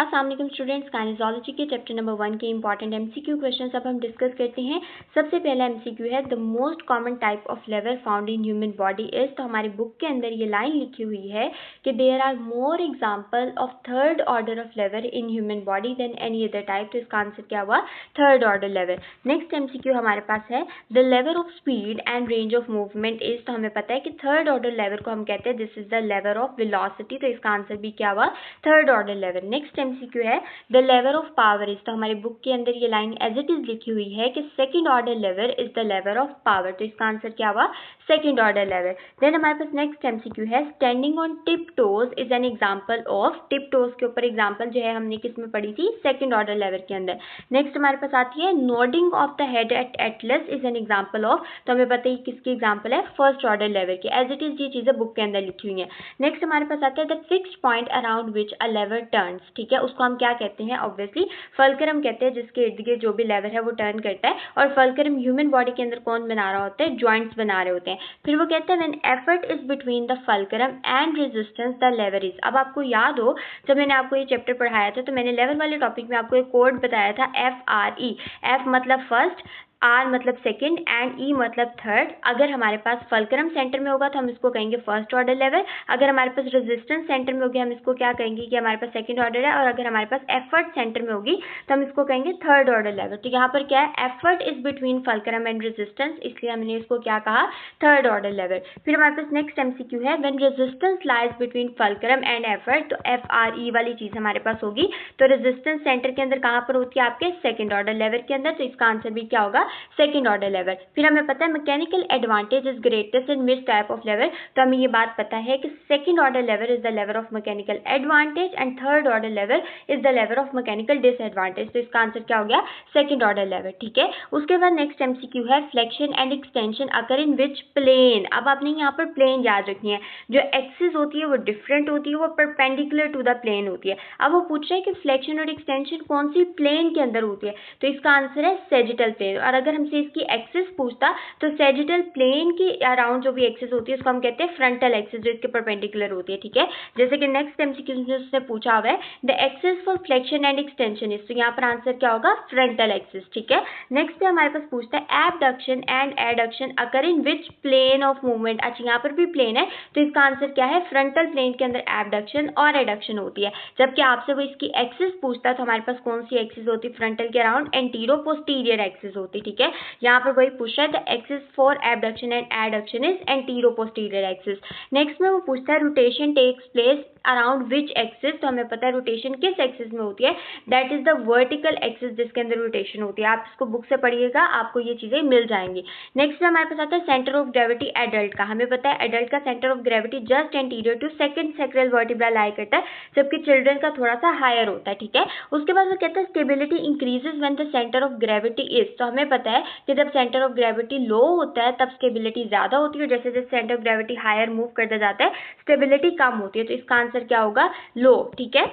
अस्सलाम स्टूडेंट्स, काइनेजोलॉजी के chapter number 1 के इंपॉर्टेंट एमसीक्यू क्वेश्चंस अब हम डिस्कस करते हैं। सबसे पहला एमसीक्यू है the most common type of lever found in human body is. तो हमारी बुक के अंदर ये लाइन लिखी हुई है कि there are more example of third order of lever in human body than any other type. तो इसका आंसर क्या हुआ? Third order lever. Next MCQ हमारे पास है the lever of speed and range of movement is. तो हमें पता है कि थर्ड ऑर्डर लेवर को हम कहते हैं this is the lever of velocity. तो इसका आंसर भी क्या हुआ? Third order lever. Next MCQ है the lever of power is. तो हमारी बुक के अंदर ये लाइन एज इट इज लिखी हुई है कि second order lever is the lever of power. तो इसका आंसर क्या हुआ? सेकंड ऑर्डर लेवर। देन हमारे पास नेक्स्ट एमसीक्यू है standing on tip toes is an example of. Tip toes के ऊपर एग्जांपल जो है हमने किस में पढ़ी थी? सेकंड ऑर्डर लेवर के अंदर। नेक्स्ट हमारे पास आती है nodding of the head at Atlas is an example of. तो हमें पता है किसकी एग्जांपल है? फर्स्ट ऑर्डर लेवर की। एज इट इज ये चीजें बुक के अंदर लिखी हुई है। नेक्स्ट हमारे पास आता है the fixed point around which a lever turns. ठीक है, उसको हम क्या कहते हैं? ऑब्वियसली फल्क्रम कहते हैं, जिसके इर्द गिर्द जो भी लेवर है वो टर्न करता है। और फल्क्रम ह्यूमन बॉडी के अंदर कौन बना रहा होता है? जॉइंट्स बना रहे होते हैं। फिर वो कहते हैं when effort is between the fulcrum and resistance the lever is. अब आपको याद हो जब मैंने आपको ये चैप्टर पढ़ाया था तो मैंने लेवल वाले टॉपिक में आपको एक कोड बताया था FRE। F मतलब फर्स्ट, R मतलब सेकंड एंड E मतलब थर्ड। अगर हमारे पास फल्क्रम सेंटर में होगा तो हम इसको कहेंगे फर्स्ट ऑर्डर लेवल। अगर हमारे पास रेजिस्टेंस सेंटर में होगी हम इसको क्या कहेंगे कि हमारे पास सेकंड ऑर्डर है। और अगर हमारे पास एफर्ट सेंटर में होगी तो हम इसको कहेंगे थर्ड ऑर्डर लेवल। तो यहाँ पर क्या है? Effort is between fulcrum and resistance, इसलिए हमने इसको क्या कहा? Third order level. फिर हमारे पास नेक्स्ट एमसीक्यू है when resistance lies between fulcrum and effort. तो FRE वाली चीज हमारे पास होगी। तो रेजिस्टेंस सेंटर के अंदर कहाँ पर होती है? आपके सेकंड ऑर्डर लेवल के अंदर। तो इसका आंसर भी क्या होगा? Second order level. फिर हमें पता है mechanical advantage is greatest in which type of level. तो हमें ये बात पता है कि second order level is the level of mechanical advantage and third order level is the level of mechanical disadvantage. तो इसका आंसर क्या हो गया? Second order level. ठीक है, उसके बाद नेक्स्ट एमसीक्यू है flexion and extension occur in which plane. अब आपने यहाँ पर प्लेन याद रखनी है। जो एक्सिस होती है वो डिफरेंट होती है, वो परपेंडिकुलर टू द प्लेन होती है। अब वो पूछ रहे हैं कि फ्लेक्शन और एक्सटेंशन कौन सी प्लेन के अंदर होती है? तो इसका आंसर है सेजिटल प्लेन। और अगर हमसे इसकी एक्सिस पूछता तो सेजिटल प्लेन की अराउंड जो भी एक्सिस होती है उसको हम कहते हैं फ्रंटल एक्सिस, जो इसके परपेंडिकुलर होती है। ठीक है, जैसे कि नेक्स्ट एमसीक्यू में उसने पूछा हुआ है the axis for flexion and extension is. तो यहाँ पर आंसर क्या होगा? Frontal axis. ठीक है, नेक्स्ट पे हमारे पास पूछता है abduction and adduction occur in which plane of movement. अच्छा, यहाँ पर भी प्लेन है तो इसका आंसर क्या है? फ्रंटल प्लेन के अंदर एबडक्शन और एडक्शन होती है। जबकि आपसे वो इसकी एक्सिस पूछता है तो हमारे पास कौन सी एक्सिस होती है? फ्रंटल के अराउंड एंटीरो पोस्टीरियर एक्सिस होती है। ठीक है, यहाँ पर वही पूछ रहा है the axis for abduction and adduction is anteroposterior axis. Next में वो पूछता है rotation takes place around which axis. तो हमें पता है रोटेशन किस एक्सिस में होती है? That is the vertical axis, जिसके अंदर रोटेशन होती है। आप इसको बुक से पढ़िएगा, आपको ये चीजें मिल जाएंगी। नेक्स्ट में हमारे पास आता है सेंटर ऑफ ग्रेविटी एडल्ट का। हमें पता है एडल्ट का centre of gravity just anterior to second sacral vertebra lie करता है, जबकि चिल्ड्रन का थोड़ा सा हायर होता है। ठीक है, उसके बाद वो कहता है stability increases when the centre of gravity is. तो हमें पता है कि जब सेंटर ऑफ ग्रेविटी लो होता है तब स्टेबिलिटी ज्यादा होती है, जैसे जैसे centre of gravity higher move करता जाता है स्टेबिलिटी कम होती है। तो इसका आंसर क्या होगा? लो। ठीक है,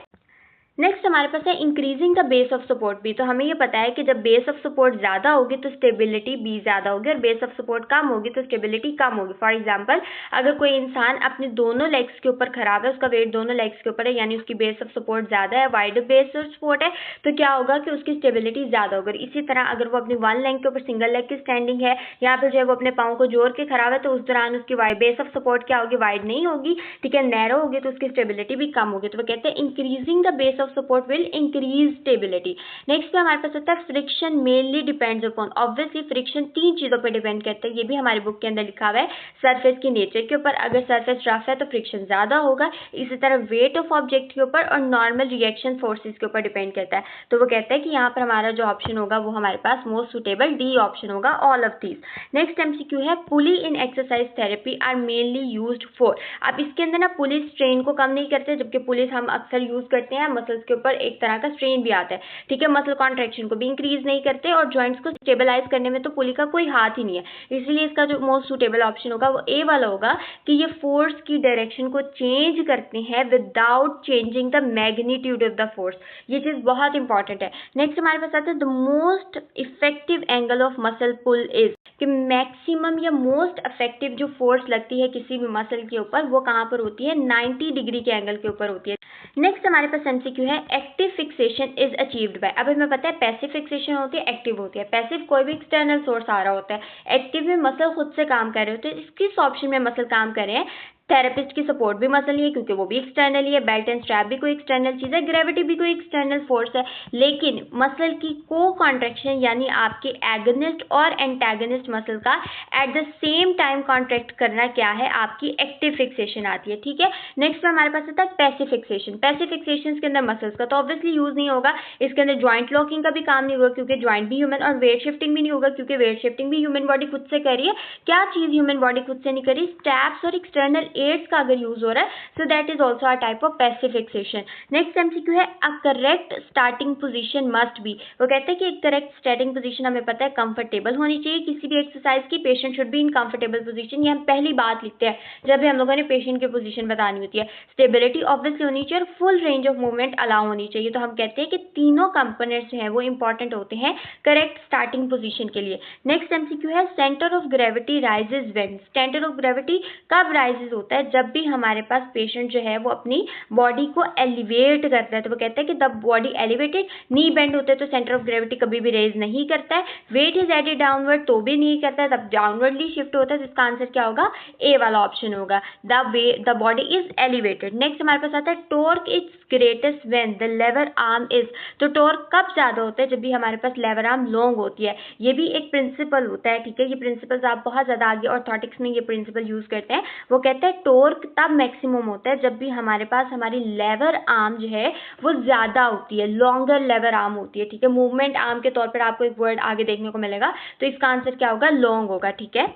नेक्स्ट हमारे पास है increasing the base of support भी। तो हमें ये पता है कि जब बेस ऑफ सपोर्ट ज्यादा होगी तो स्टेबिलिटी भी ज्यादा होगी, और बेस ऑफ सपोर्ट कम होगी तो स्टेबिलिटी कम होगी। फॉर एग्जांपल, अगर कोई इंसान अपने दोनों लेग्स के ऊपर खराब है, उसका वेट दोनों लेग्स के ऊपर है, यानी उसकी बेस ऑफ सपोर्ट ज्यादा है, वाइड बेस ऑफ सपोर्ट है, तो क्या होगा कि उसकी स्टेबिलिटी ज्यादा होगी। इसी तरह अगर वो अपनी वन लेग के ऊपर सिंगल लेग की स्टैंडिंग है, या फिर जो है वो अपने पाँव को जोड़ के खराब है, तो उस दौरान उसकी बेस ऑफ सपोर्ट क्या होगी? वाइड नहीं होगी। ठीक है, नैरो होगी, तो उसकी स्टेबिलिटी भी कम होगी। तो वो कहते हैं increasing the base of support will increase stability. Next पे हमारे पास आता है friction mainly depends upon. Obviously friction तीन चीजों पे डिपेंड करता है, ये भी हमारी बुक के अंदर लिखा हुआ है। सरफेस की नेचर के ऊपर, अगर सरफेस रफ है तो फ्रिक्शन ज्यादा होगा। इसी तरह वेट ऑफ ऑब्जेक्ट के ऊपर और नॉर्मल रिएक्शन फोर्सेस के ऊपर डिपेंड करता है। तो वो कहता है कि यहाँ पर हमारा जो ऑप्शन होगा वो हमारे पास मोस्ट सुटेबल डी ऑप्शन होगा, all of these. Next MCQ है pulley in exercise therapy are mainly used for. अब इसके अंदर ना पुली स्ट्रेन को कम नहीं करते, जबकि पुलिस हम अक्सर यूज करते हैं मसल्स के ऊपर, एक तरह का स्ट्रेन भी आता है। ठीक है, मसल कॉन्ट्रैक्शन को भी इंक्रीज नहीं करते, और जॉइंट्स को स्टेबलाइज करने में तो पुली का कोई हाथ ही नहीं है। इसलिए इसका जो मोस्ट सुटेबल ऑप्शन होगा वो ए वाला होगा कि ये फोर्स की डायरेक्शन को चेंज करते हैं without changing the magnitude of the force. ये चीज बहुत इंपॉर्टेंट है। नेक्स्ट हमारे पास आता है the most effective angle of muscle pull is, कि मैक्सिमम या मोस्ट इफेक्टिव जो फोर्स लगती है किसी भी मसल के ऊपर वो कहाँ पर होती है? 90 डिग्री के एंगल के ऊपर होती है। नेक्स्ट हमारे पास एमसीक्यू है active fixation is achieved by. अब हमें पता है पैसिव फिक्सेशन होती है, एक्टिव होती है। पैसिव कोई भी एक्सटर्नल सोर्स आ रहा होता है, एक्टिव में मसल खुद से काम कर रहे होते हैं। किस ऑप्शन में मसल काम कर रहे हैं? थेरेपिस्ट की सपोर्ट भी मसल ही है क्योंकि वो भी एक्सटर्नल ही है, बेल्ट एंड स्ट्रैप भी कोई एक्सटर्नल चीज है, ग्रेविटी भी कोई एक्सटर्नल फोर्स है। लेकिन मसल की को कॉन्ट्रैक्शन यानी आपके एगोनिस्ट और एंटागोनिस्ट मसल का at the same time contract करना क्या है? आपकी एक्टिव फिक्सेशन आती है। ठीक है, नेक्स्ट में हमारे पास आता है पैसिव फिक्सेशन। पैसिव फिक्सेशन के अंदर मसल्स का तो ऑब्वियसली यूज नहीं होगा, इसके अंदर ज्वाइंट लॉकिंग का भी काम नहीं होगा क्योंकि ज्वाइंट भी ह्यूमन, और वेट शिफ्टिंग भी नहीं होगा क्योंकि वेट शिफ्टिंग भी ह्यूमन बॉडी खुद से कर रही है। क्या चीज ह्यूमन बॉडी खुद से नहीं करी? स्ट्रैप्स और एक्सटर्नल एड्स का अगर यूज हो रहा है, so that is also a type of passive fixation. Next MCQ है a correct starting position must be. वो कहते हैं कि एक करेक्ट स्टार्टिंग पोजीशन हमें पता है कंफर्टेबल होनी चाहिए किसी भी एक्सरसाइज की। Patient should be in comfortable position, ये हम पहली बात लिखते हैं जब भी हम लोगों ने पेशेंट की पोजीशन बतानी होती है। स्टेबिलिटी ऑब्वियसली होनी चाहिए और full range of movement allow होनी चाहिए। तो हम कहते हैं कि तीनों कंपोनेंट्स जो है वो इंपॉर्टेंट होते हैं करेक्ट स्टार्टिंग पोजीशन के लिए। नेक्स्ट एमसीक्यू है centre of gravity rises when. Centre of gravity कब राइजेज होता है? जब भी हमारे पास पेशेंट जो है वो अपनी बॉडी को एलिवेट करता है। तो वो कहते हैं कि the body elevated, knee bend होते हैं तो सेंटर ऑफ ग्रेविटी कभी भी रेज नहीं करता है। वेट इज एडेड डाउनवर्ड तो भी नहीं करता है, तब डाउनवर्डली शिफ्ट होता है। तो इसका आंसर क्या होगा? ए वाला ऑप्शन होगा, the body is elevated. Next हमारे पास आता है torque is greatest when the lever arm is. तो टॉर्क कब ज्यादा होता है? जब भी हमारे पास लेवर आर्म लॉन्ग होती है। ये भी एक प्रिंसिपल होता है, ठीक है। ये प्रिंसिपल्स आप बहुत ज्यादा आगे ऑर्थोटिक्स में ये प्रिंसिपल यूज करते हैं। वो कहते हैं टॉर्क तब मैक्सिमम होता है जब भी हमारे पास हमारी लेवर आर्म जो है वो ज्यादा होती है, लॉन्गर लेवर आर्म होती है, ठीक है। मूवमेंट आर्म के तौर पर आपको एक वर्ड आगे देखने को मिलेगा, तो इसका आंसर क्या होगा? लॉन्ग होगा, ठीक है।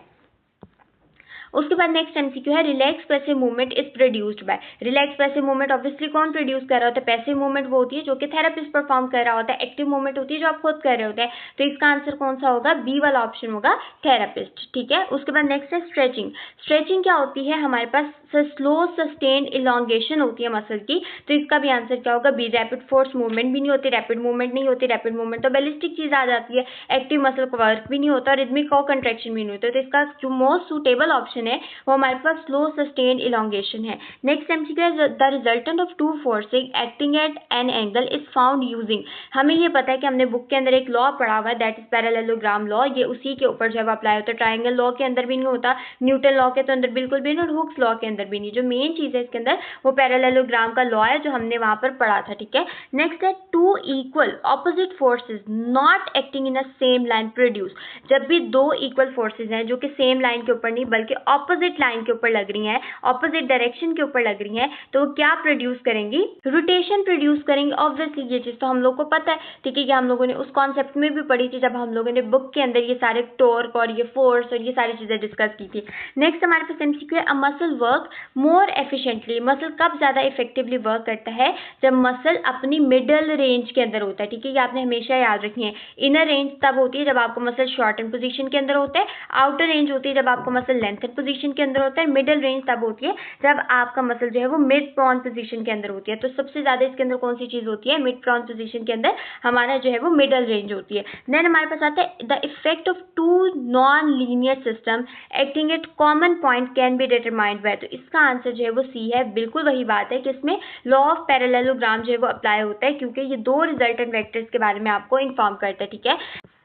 उसके बाद नेक्स्ट एमसीक्यू है relax passive movement is produced by. Relax passive movement obviously कौन प्रोड्यूस कर रहा होता है? पैसिव मूवमेंट वो होती है जो कि थेरेपिस्ट परफॉर्म कर रहा होता है। एक्टिव मूवमेंट होती है जो आप खुद कर रहे होते हैं। तो इसका आंसर कौन सा होगा? बी वाला ऑप्शन होगा, थेरेपिस्ट, ठीक है। उसके बाद नेक्स्ट है स्ट्रेचिंग। स्ट्रेचिंग क्या होती है? हमारे पास स्लो सस्टेन्ड इलॉन्गेशन होती है मसल की। तो इसका भी आंसर क्या होगा? बी। रैपिड फोर्स मूवमेंट भी नहीं होती, रैपिड मूवमेंट नहीं होती। रैपिड मूवमेंट तो बैलिस्टिक चीज आ जाती है। एक्टिव मसल को वर्क भी नहीं होता, रिदमिक को कंट्रैक्शन भी नहीं होता। तो इसका जो मोस्ट सुटेबल ऑप्शन है वो हमारे पास स्लो सस्टेन्ड इलॉन्गेशन है। नेक्स्ट एमसीक्यू है the resultant of two forces acting at an angle is found using. हमें ये पता है कि हमने बुक के अंदर एक लॉ पढ़ा हुआ है, दैट इज पैरेललोग्राम लॉ। ये उसी के ऊपर जब अप्लाई होता है, ट्राइंगल लॉ के अंदर भी नहीं होता, न्यूटन लॉ के तो अंदर बिल्कुल भी नहीं, और हुक्स लॉ के अंदर भी नहीं। जो मेन चीज है इसके अंदर वो पैरेललोग्राम का लॉ है जो हमने वहां पर पढ़ा था, ठीक है। नेक्स्ट है two equal opposite forces not acting in a same line produce. जब भी दो इक्वल फोर्सेज हैं जो कि सेम लाइन के ऊपर नहीं बल्कि ऑपोजिट लाइन के ऊपर लग रही हैं, ऑपोजिट डायरेक्शन के ऊपर लग रही हैं, तो वो क्या प्रोड्यूस करेंगी? रोटेशन प्रोड्यूस करेंगी। ऑब्वियसली ये चीज तो हम लोग को पता है, ठीक है, कि हम लोगों ने उस कॉन्सेप्ट में भी पढ़ी थी जब हम लोगों ने बुक के अंदर ये सारे टॉर्क और ये फोर्स और ये सारी चीजें डिस्कस की थी। नेक्स्ट हमारे पास एमसीक्यू है a muscle work more efficiently. Muscle कब ज्यादा इफेक्टिवली वर्क करता है? जब मसल अपनी मिडल रेंज के अंदर होता है, ठीक है। ये आपने हमेशा याद रखनी है। इनर रेंज तब होती है जब आपको मसल शॉर्टन पोजीशन के अंदर होता है, आउटर रेंज होती है जब आपको मसल लेंथन पोजीशन के अंदर होता है, मिडल रेंज तब होती है जब आपका मसल जो है वो मिड प्रॉन पोजीशन के अंदर होती है। तो सबसे ज्यादा इसके अंदर कौन सी चीज होती है? मिड प्रॉन पोजीशन के अंदर हमारा जो है वो मिडल रेंज होती है। देन हमारे पास आता है the effect of two non linear system acting at common point can be determined by. तो इसका आंसर जो है वो सी है। बिल्कुल वही बात है कि इसमें लॉ ऑफ पैरेललोग्राम जो है वो अप्लाई होता है क्योंकि ये दो रिजल्टेंट वेक्टर्स के बारे में आपको इन्फॉर्म करता है, ठीक है।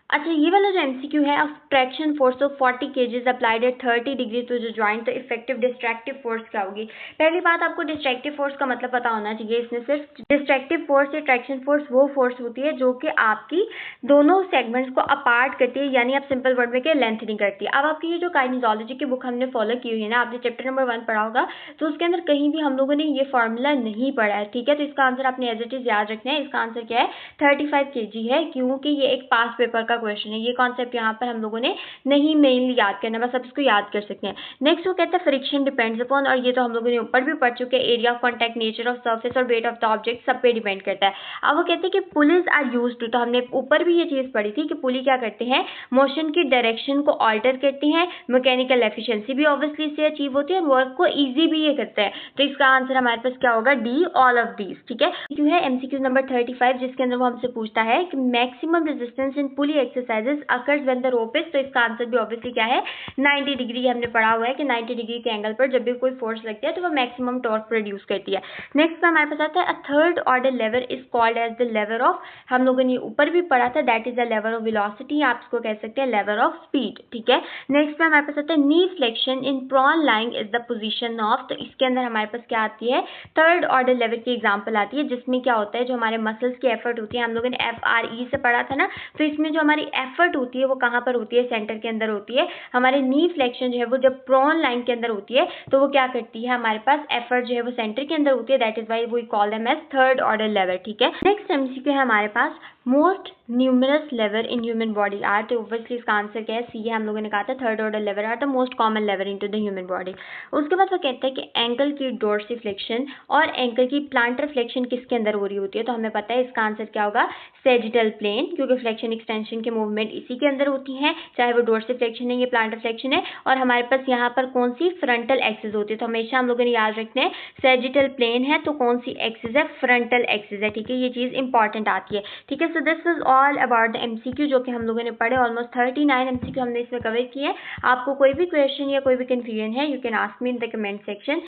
अच्छा, ये वाला जो एमसीक्यू है of traction force of 40 kg applied at 30 degree to the joint, तो इफेक्टिव डिस्ट्रैक्टिव फोर्स क्या होगी? पहली बात आपको डिस्ट्रैक्टिव फोर्स का मतलब पता होना चाहिए। इसमें सिर्फ डिस्ट्रैक्टिव फोर्स या ट्रैक्शन फोर्स वो फोर्स होती है जो कि आपकी दोनों सेगमेंट्स को अपार्ट करती है, यानी आप सिंपल वर्ड में क्या, लेंथनिंग करती है। अब आपकी ये जो काइनेजोलॉजी की बुक हमने फॉलो की हुई है ना, आपने चैप्टर नंबर 1 पढ़ा होगा, तो उसके अंदर कहीं भी हम लोगों ने ये फॉर्मूला नहीं पढ़ा है, ठीक है। तो इसका आंसर आपने एज इट इज याद रखना है। इसका आंसर क्या है? 35 kg है, क्योंकि ये एक पास पेपर का क्वेश्चन है। ये यहाँ पर हम लोगों ने नहीं मेनली याद करना, बस आप इसको याद कर सकते हैं। नेक्स्ट वो कहता है फ्रिक्शन डिपेंड्स अपॉन, और ये तो हम लोगों ने ऊपर भी पढ़ चुके हैं, area of contact, nature of surface और वेट ऑफ द ऑब्जेक्ट सब पे डिपेंड करता है। अब वो कहते हैं कि पुलिस आर यूज्ड टू, तो हमने ऊपर भी ये चीज पढ़ी थी कि पुली क्या करते हैं? मोशन की डायरेक्शन को ऑल्टर करती हैं, मैकेनिकल एफिशिएंसी भी ऑब्वियसली इससे अचीव होती है, वर्क को ईजी भी ये करते हैं। तो इसका आंसर हमारे पास क्या होगा? डी, ऑल ऑफ दीज, ठीक है। क्यों है एमसीक्यू नंबर 35 जिसके अंदर वो हमसे पूछता है कि maximum resistance in pulley exercises occurs when the rope is, तो इसका आंसर भी ऑब्वियसली क्या है 90 डिग्री। हमने पढ़ा हुआ है कि 90 डिग्री के एंगल पर जब भी कोई फोर्स लगती है तो वो मैक्सिमम टॉर्क प्रोड्यूस करती है। नेक्स्ट हमारे पास आता है a third order lever is called as the lever of, हम लोगों ने ऊपर भी पढ़ा था, that is the lever of velocity, आप इसको कह सकते हैं लेवर ऑफ स्पीड। ठीक है, नेक्स्ट में हमारे पास आता है knee flexion in prone lying is the position of, तो इसके अंदर हमारे पास क्या आती है थर्ड ऑर्डर लेवर की एग्जांपल आती है, जिसमें क्या होता है जो हमारे मसल्स की एफर्ट होती है, हम लोगों ने FRE से पढ़ा था ना, तो इसमें जो हमारी एफर्ट होती है वो कहाँ पर होती है, सेंटर के अंदर होती है। हमारे नी फ्लेक्शन जो है वो जब प्रॉन लाइन के अंदर होती है तो वो क्या करती है, हमारे पास एफर्ट जो है वो सेंटर के अंदर होती है, that is why we call them as third order lever. ठीक है, नेक्स्ट MCQ है हमारे पास most numerous lever in human body are, तो ऑब्वियसली इसका आंसर क्या है सी है, हम लोगों ने कहा था third order lever are the most common lever into the human body. उसके बाद वो कहता है कि एंकल की डोर्सिफ्लेक्शन और एंकल की प्लांटर फ्लेक्शन किसके अंदर हो रही होती है, तो हमें पता है इसका आंसर क्या होगा सेजिटल प्लेन, क्योंकि फ्लेक्शन एक्सटेंशन के मूवमेंट इसी के अंदर होती हैं, चाहे वो डोर्सिफ्लेक्शन है या प्लांटर फ्लेक्शन है। और हमारे पास यहाँ पर कौन सी फ्रंटल एक्सिस होती है, तो हमेशा हम लोगों ने याद रखना है सेजिटल प्लेन है तो कौन सी एक्सिस है, फ्रंटल एक्सिस है। ठीक है, ये चीज इंपॉर्टेंट आती है। ठीक है, so this is all about the MCQ जो कि हम लोगों ने पढ़े, ऑलमोस्ट 39 MCQ हमने इसमें कवर किए। आपको कोई भी क्वेश्चन या कोई भी कंफ्यूजन है, you can ask me in the comment section.